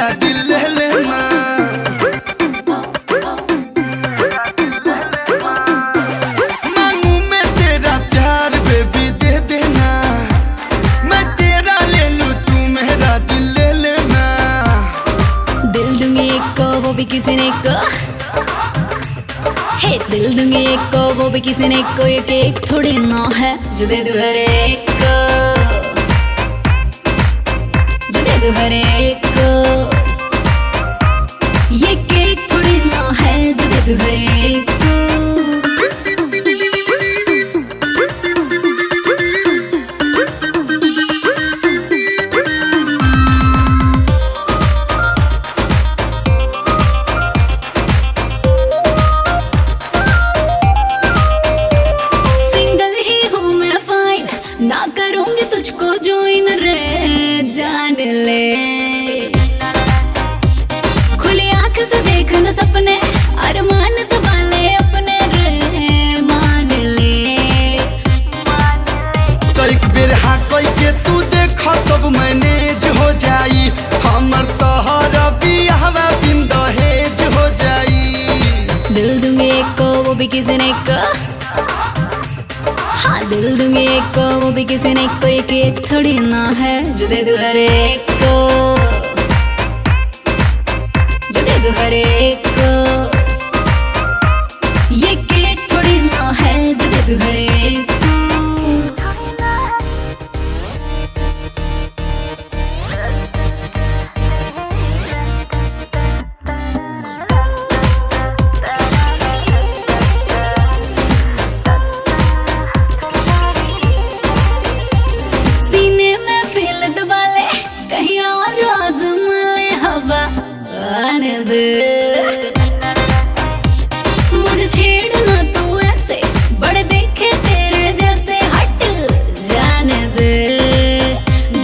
मेरा दिल ले लेना। मांगू मैं तेरा प्यार बेबी दे देना। मैं तेरा ले लूं तू मेरा दिल ले लेना। दिल दूंगी एक को वो भी किसी ने को, हे दिल दूंगी एक को वो भी किसी ने को। ये केक थोड़ी ना है जो दे दूं हर एक को, जो दे दूं हर एक को। ये केक थोड़ी ना है जो दे दूं हर एक को। ना करूंगी तुझको ज्वाइन रे जान ले। खुली आंख से देखना सपने अरमान दबा ले अपने रे मान ले। कई बेर हाँ कई के तू देखा सब मैनेज हो जाई। हमर तोहरा बियाहवा बिन दहेज हो जाई। दिल दूंगी एक को वो भी किसी ने को, हाँ दिल दूंगी एक को वो भी किसी ने को। ये केक थोड़ी ना है जो दे दूं हर एक को, जो दे दूं हर एक को। ये केक थोड़ी ना है जो दे दूं हर एक को। मुझे छेड़ना तू ऐसे बड़े देखे तेरे जैसे। हट जाने दे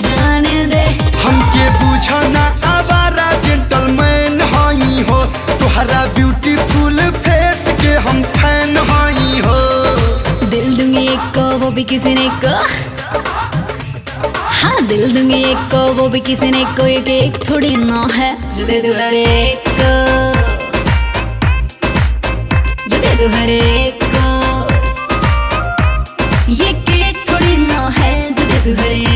जाने दे। हमके बुझना आवारा जेंटलमैन हाई हो। तुहरा ब्यूटीफुल फेस के हम फैन हाई हो। दिल दूंगी एक को वो भी किसी ने को, हाँ दिल दूंगी एक को वो भी किसी ने को। ये केक थोड़ी ना है जो दे दूं हर एक को, जो दे दूं हर एक को। ये केक थोड़ी ना है जो दे दूं हर एक को।